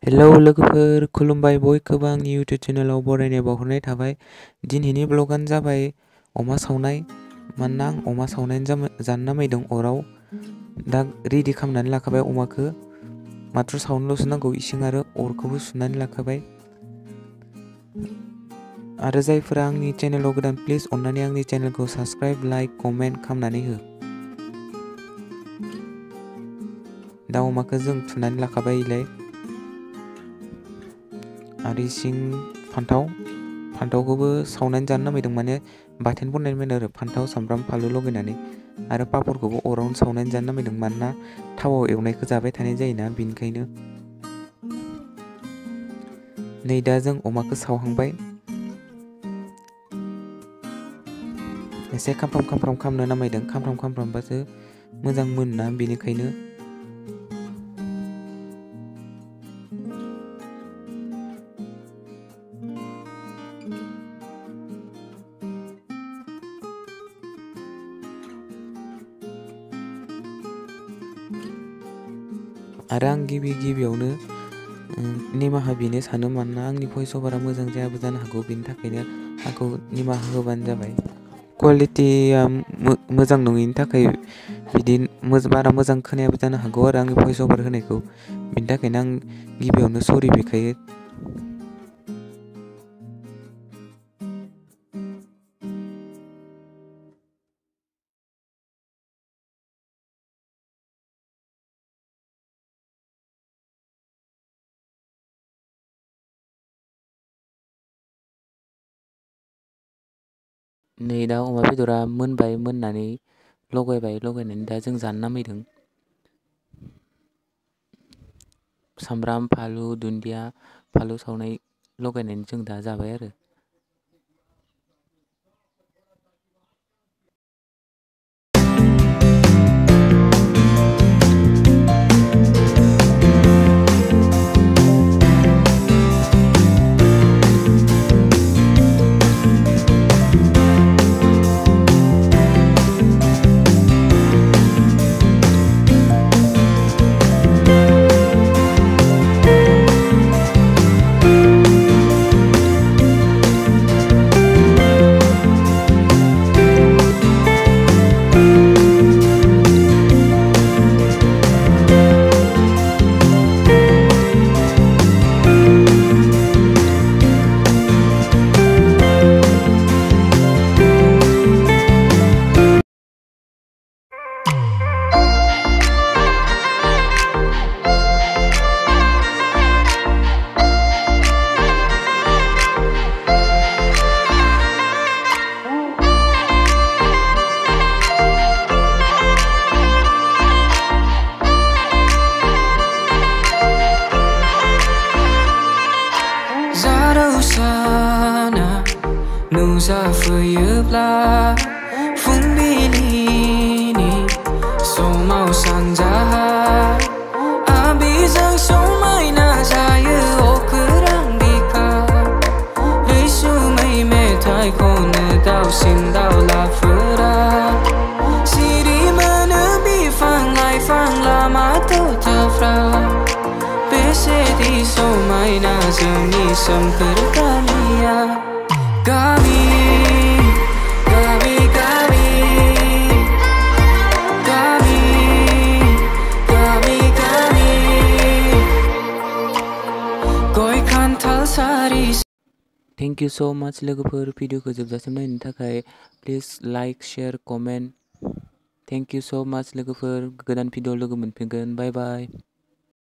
Hello लोगोफोर, खुलुमबाय बयखौबो आंनि इउटिउब चेनेलाव बरायनाय बावहरनाय थाबाय। दिनैनि ब्लगानो जाबाय अमा सावनाय। मानोना आं अमा सावनायनि जानो नामायदों अराव। दा रेडि खालामनानै लाखाबाय अमाखौ, मात्र सावनोल'सो नांगौ। इसिं आरो अरखौबो सुनानै लाखाबाय। आरो जायफोरा आंनि चेनेलाव गोदान, प्लिज अन्नानै आंनि चेनेलखौ साबस्क्राइब, लाइक, कमेन्ट खालामनानै हो। दा अमाखौ जों थुनानै लाखाबाय इलाय। आरो इसिं फान्थावखौबो सावनानै जानो नामायदों, माने बाथोन बनायनो आरो फान्थाव, सामब्राम, फानलु लगायनानै। आरो पापरखौबो अरावनो सावनानै जानो नामायदों, मानोना थावआव एवनायखौ जाबाय थानाय जायोना, बेनिखायनो। नै दा जों अमाखौ सावहांबाय। एसे खामफ्राम खालामनो नामायदों, खामफ्रामबासो मोजां मोनना, बेनिखायनो। आरो आं गिबियावनो निमाहा बिनो सानो, मानोना आंनि भइस अभारा मोजां जायाबो जानो हागौ, बेनि थाखायनो आंखौ निमाहा होबानो जाबाय। क्वालिटिया मोजां नङिनि थाखाय बिदि बारा मोजां खोनायाबो जानो हागौ आरो आंनि भइस अभार होनायखौ, बेनि थाखायनो आं गिबियावनो सरि बिखायो। नै दा अमा बेदरा मोनबाय, मोननानै लगायनानै दा जों जानो नामायदों। सामब्राम, फानलु, दुन्दिया, फानलु सावनाय लगायनानै जों दा जाबाय आरो। नुजाफैयोब्ला फुंबिलिनि समाव सानजाहा आबिजों समायना जायो अखोरां बिखा। रैसुमै मेथाइ खनो दाउसिन दाउलाफोरा, सिरि मोनो बिफां लाइफां लामा दथाफ्रा। बेसेदि समायना जोंनि सोमखोर गामिया। गामि गय खान्थाल सारि। थेंक इउ सो माच लोगोफोर, भिडिअखौ जोबजासिम नायनो थाखाय। Please like, share, comment. Thank you सो माच लोगोफोर, गोदान भिडिअ लोगो मोनफिनगोन। बाय बाय।